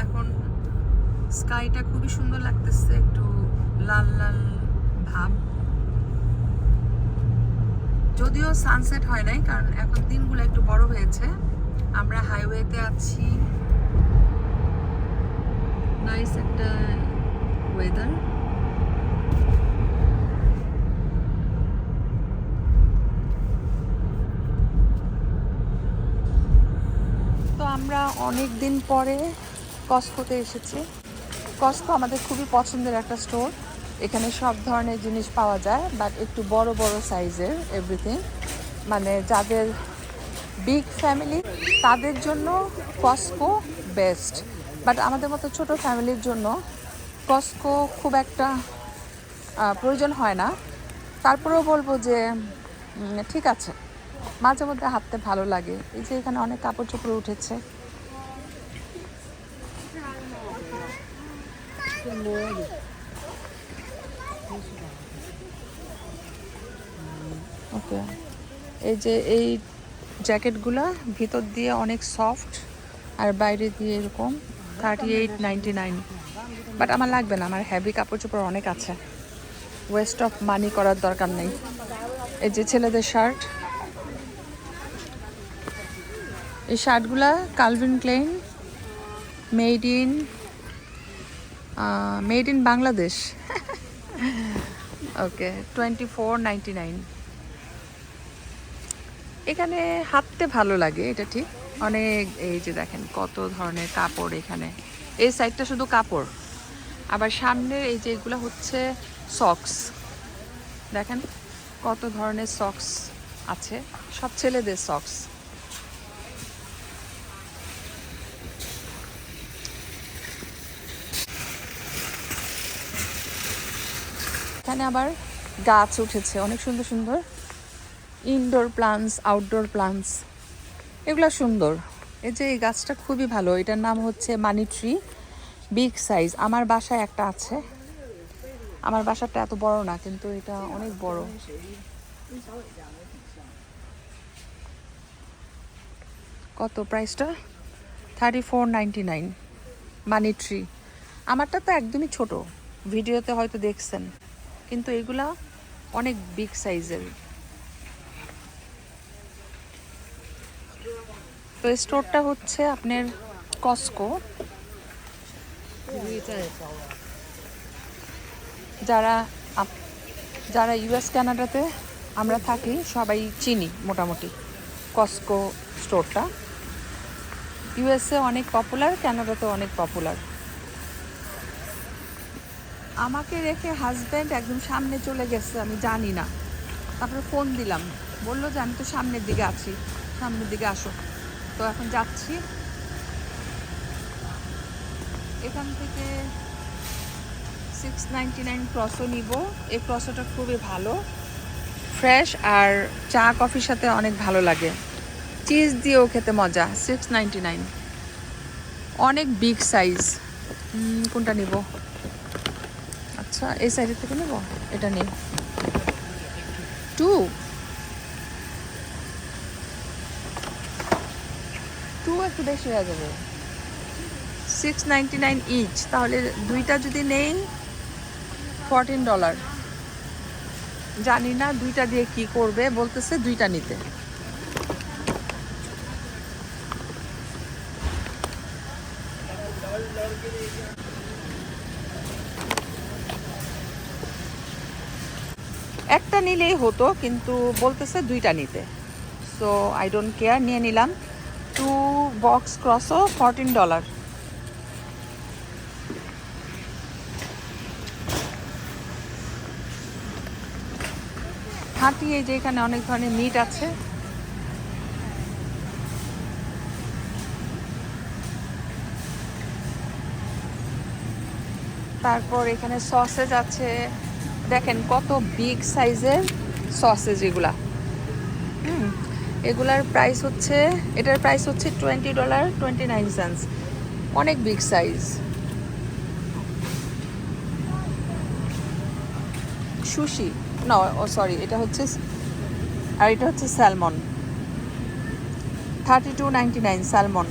এখন স্কাইটা খুবই সুন্দর লাগতেছে, একটু লাল লাল ভাব। যদিও সানসেট হয় নাই, কারণ এখন দিনগুলো একটু বড় হয়েছে। আমরা হাইওয়েতে আছি, নাইস একটা ওয়েদার। তো আমরা অনেক দিন পরে কস্কোতে এসেছি। কস্কো আমাদের খুবই পছন্দের একটা স্টোর। এখানে সব ধরনের জিনিস পাওয়া যায়, বাট একটু বড় বড় সাইজের এভরিথিং। মানে যাদের বিগ ফ্যামিলি তাদের জন্য কস্কো বেস্ট, বাট আমাদের মতো ছোট ফ্যামিলির জন্য কস্কো খুব একটা প্রয়োজন হয় না। তারপরেও বলবো যে ঠিক আছে, মাঝে মধ্যে হাঁটতে ভালো লাগে। এই যে এখানে অনেক কাপড় চোপড় উঠেছে। ওকে, এই যে এই জ্যাকেটগুলা ভিতর দিয়ে অনেক সফট আর বাইরে দিয়ে এরকম 38.99। বাট আমার লাগবে না, আমার হেভি কাপড় চোপড় অনেক আছে, ওয়েস্ট অফ মানি করার দরকার নেই। এই যে ছেলেদের শার্ট, এই শার্টগুলা Calvin Klein, made in Bangladesh. Okay, 24.99। এখানে হাঁটতে ভালো লাগে, এটা ঠিক। অনেক, এই যে দেখেন কত ধরনের কাপড় এখানে। এই সাইডটা শুধু কাপড়, আবার সামনের এই যে এগুলো হচ্ছে সক্স। দেখেন কত ধরনের সক্স আছে, সব ছেলেদের সক্স। এখানে আবার গাছ উঠেছে অনেক সুন্দর সুন্দর, ইনডোর প্লান্টস, আউটডোর প্লান্টস, এগুলো সুন্দর। এই যে এই গাছটা খুবই ভালো, এটার নাম হচ্ছে মানি ট্রি, বিগ সাইজ। আমার বাসায় একটা আছে, আমার বাসাটা এত বড় না, কিন্তু এটা অনেক বড়। কত প্রাইসটা? 34.99 মানি ট্রি। আমারটা তো একদমই ছোট, ভিডিওতে হয়তো দেখছেন, কিন্তু এগুলা অনেক বিগ সাইজের। তো স্টোরটা হচ্ছে আপনার কস্কো। যারা যারা ইউএস কানাডাতে আমরা থাকি সবাই চিনি মোটামুটি কস্কো স্টোরটা। ইউএসএ অনেক পপুলার, কানাডাতে অনেক পপুলার। আমাকে রেখে হাজব্যান্ড একদম সামনে চলে গেছে, আমি জানি না। তারপরে ফোন দিলাম, বললো যে আমি তো সামনের দিকে আছি, সামনের দিকে আসো। তো এখন যাচ্ছি। এখান থেকে 6.99 ক্রসও নিব। এই ক্রসোটা খুবই ভালো, ফ্রেশ, আর চা কফির সাথে অনেক ভালো লাগে। চিজ দিয়েও খেতে মজা। 6.99, অনেক বিগ সাইজ। কোনটা নিব? আচ্ছা, এই সাইজের থেকে নেব, এটা নিই। 2 একটু বেশি হয়ে যাবে। 6.99 ইচ, তাহলে দুইটা যদি নেই $14। জানি না দুইটা দিয়ে কি করবে, বলতেছে দুইটা নিতে। একটা নিলেই হতো, কিন্তু বলতেছে দুইটা নিতে। সো আই ডোন্ট কেয়ার, নিয়ে নিলাম। 2 বক্স ক্রসও $14। হাঁটি, এই যে এখানে অনেক ধরনের মিট আছে। তারপর এখানে সসেজ আছে, দেখেন কত বিগ সাইজের সসেজ এগুলা। এগুলার প্রাইস হচ্ছে, এটার প্রাইস হচ্ছে $20.29, অনেক বিগ সাইজ। সুশি, না ও সরি, এটা হচ্ছে, আর এটা হচ্ছে স্যালমন। 32.99 স্যালমন।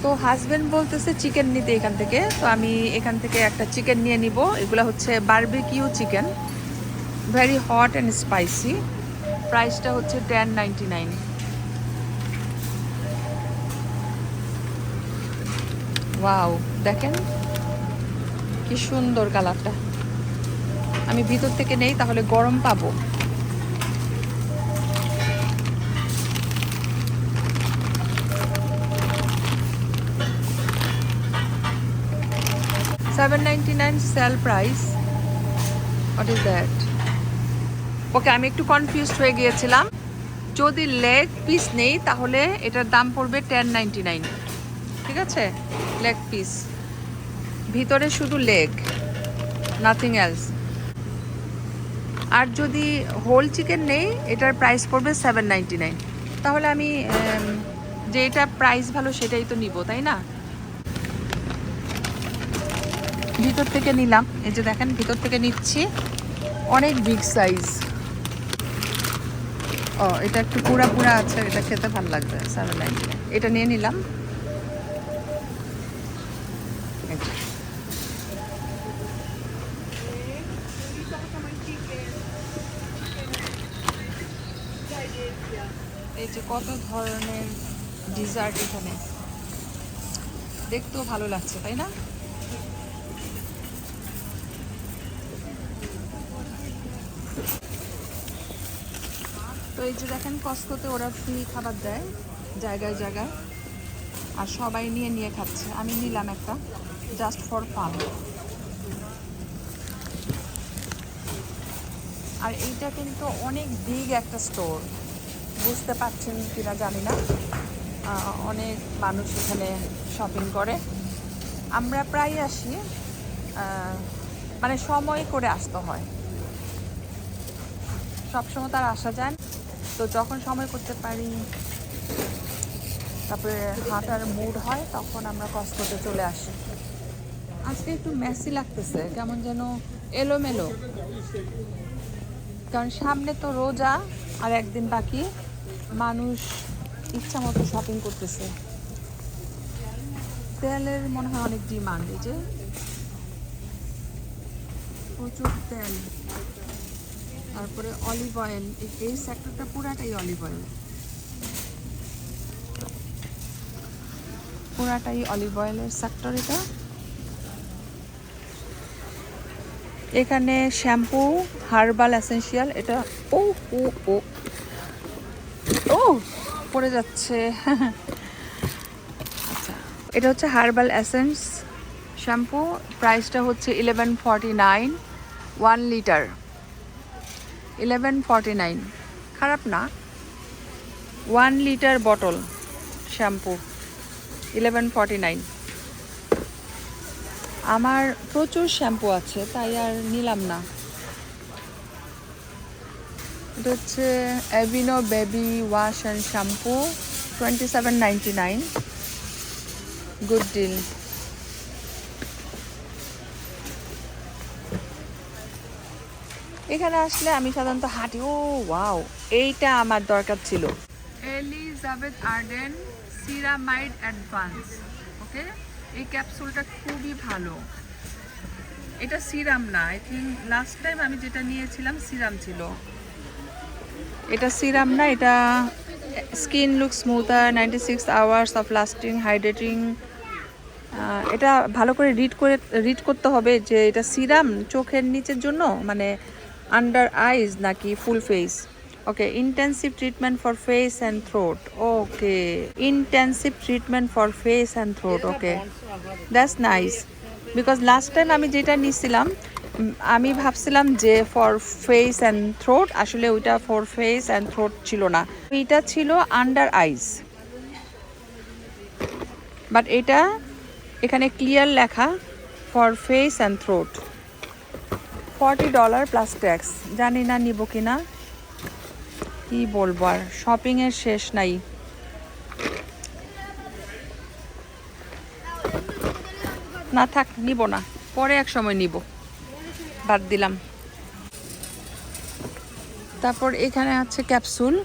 তো হাজবেন্ড বলতেছে চিকেন নিতে এখান থেকে, তো আমি এখান থেকে একটা চিকেন নিয়ে নিব। এগুলো হচ্ছে barbecue chicken, very hot and spicy. প্রাইসটা হচ্ছে $10.99। ওয়াও, দেখেন কি সুন্দর কালারটা। আমি ভিতর থেকে নেই, তাহলে গরম পাবো। $7.99 sale price. What is that? Okay, আমি একটু কনফিউজড হয়ে গিয়েছিলাম। যদি লেগ পিস নেই তাহলে এটার দাম পড়বে $10.99। ঠিক আছে, লেগ পিস, ভিতরে শুধু লেগ, নাথিং এলস। আর যদি হোল চিকেন নেই এটার প্রাইস পড়বে $7.99। তাহলে আমি যেটা প্রাইস ভালো সেটাই তো নিব, তাই না? ভিতর থেকে নিলাম, এই যে দেখেন ভিতর থেকে নিচ্ছি, অনেক বিগ সাইজ। ও, এটা একটু পুরা পুরা আছে, এটা খেতে ভালো লাগবে। $7.99 এটা নিয়ে নিলাম। এই যে কত ধরনের ডিজার্ট এখানে, দেখতেও ভালো লাগছে, তাই না? তো এই যে দেখেন কস্কোতে ওরা ফ্রি খাবার দেয় জায়গায় জায়গায়, আর সবাই নিয়ে নিয়ে খাচ্ছে। আমি নিলাম একটা, জাস্ট ফর ফান। আর এইটা কিন্তু অনেক বিগ একটা স্টোর, বুঝতে পারছেন কিনা জানি না। অনেক মানুষ এখানে শপিং করে। আমরা প্রায় আসি, মানে সময় করে আসতে হয়, সবসময় তার আসা যায় না। তো যখন সময় করতে পারি, তারপরে হাঁটার মুড হয়, তখন আমরা কস্কোতে চলে আসি। আজকে একটু মেসি লাগতেছে, কেমন যেন এলোমেলো, কারণ সামনে তো রোজা আর একদিন বাকি। মানুষ ইচ্ছা মতো শপিং করতেছে। তেলের মনে হয় অনেক ডিমান্ড, এই যে প্রচুর তেল। তারপরে অলিভ অয়েল, এই সেক্টরটা পুরাটাই অলিভ অয়েল, পুরাটাই অলিভ অয়েলের সেক্টর এটা। এখানে শ্যাম্পু, হার্বাল এসেনশিয়াল, এটা ও ও ও ও পড়ে যাচ্ছে। আচ্ছা, এটা হচ্ছে হার্বাল এসেন্স শ্যাম্পু, প্রাইসটা হচ্ছে $11.49, 1 লিটার, $11.49, খারাপ না। 1 লিটার বটল শ্যাম্পু, $11.49। আমার প্রচুর শ্যাম্পু আছে, তাই আর নিলাম না। এটা হচ্ছে Aveeno baby wash and shampoo, $27.99, good deal. এখানে আসলে আমি সাধারণত হাঁটি। ও ওয়াও, এইটা আমার দরকার ছিল। Elizabeth Arden ceramide advance. Okay, এই ক্যাপসুলটা খুবই ভালো। এটা সিরাম না, আই থিঙ্ক লাস্ট টাইম আমি যেটা নিয়েছিলাম সিরাম ছিল। এটা সিরাম না, এটা skin look smoother, 96 hours of lasting hydrating. এটা ভালো করে রিড করতে হবে যে এটা সিরাম চোখের নিচের জন্য, মানে আন্ডার আইজ নাকি full face. Okay, intensive treatment for face and throat. Okay, intensive treatment for face and throat. Okay, that's nice. Because last time আমি যেটা নিয়েছিলাম, আমি ভাবছিলাম যে ফর ফেস অ্যান্ড থ্রোট, আসলে ওইটা ফর ফেস অ্যান্ড থ্রোট ছিল না, এইটা ছিল আন্ডার আইজ। বাট এটা এখানে ক্লিয়ার লেখা for face and throat. $40 plus tax. জানি না নিব কিনা, কি বলবো, আর শপিংয়ের শেষ নাই। না থাক, নিব না, পরে এক সময় নিব, বাদ দিলাম। তারপর এখানে আছে capsule,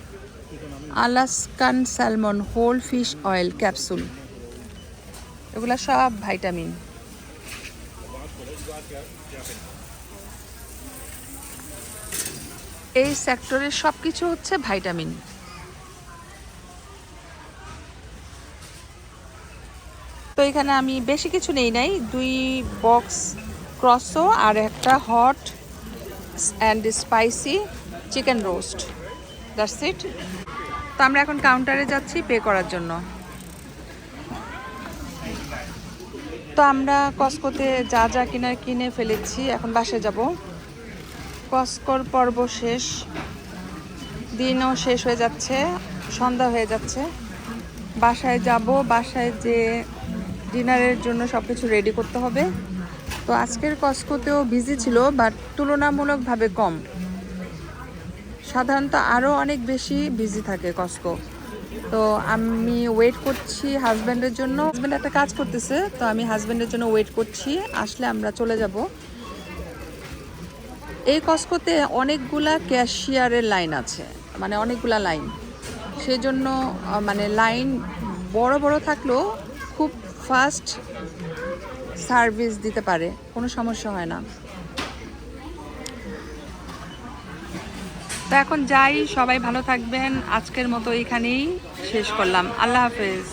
Alaskan salmon whole fish oil capsule, এগুলা সব ভাইটামিন। এই সেক্টরের সব কিছু হচ্ছে ভাইটামিন। তো এখানে আমি বেশি কিছু নেই নাই, 2 বক্স ক্রসো আর একটা hot and spicy chicken roast, that's it. তো আমরা এখন কাউন্টারে যাচ্ছি পে করার জন্য। তো আমরা কস্কোতে যা যা কেনার কিনে ফেলেছি, এখন বাসায় যাব। কস্কোর পর্ব শেষ, দিনও শেষ হয়ে যাচ্ছে, সন্ধ্যা হয়ে যাচ্ছে। বাসায় যাব, বাসায় যে ডিনারের জন্য সব কিছু রেডি করতে হবে। তো আজকের কস্কোতেও বিজি ছিল, বাট তুলনামূলকভাবে কম। সাধারণত আরও অনেক বেশি বিজি থাকে কস্কো। তো আমি ওয়েট করছি হাজব্যান্ডের জন্য। হাজব্যান্ড একটা কাজ করতেছে, তো আমি হাজব্যান্ডের জন্য ওয়েট করছি, আসলে আমরা চলে যাব। এই কস্কোতে অনেকগুলা ক্যাশিয়ারের লাইন আছে, মানে অনেকগুলা লাইন। সেজন্য মানে লাইন বড় বড় থাকলেও খুব ফাস্ট সার্ভিস দিতে পারে, কোনো সমস্যা হয় না। তো এখন যাই, সবাই ভালো থাকবেন। আজকের মতো এখানেই শেষ করলাম। আল্লাহ হাফেজ।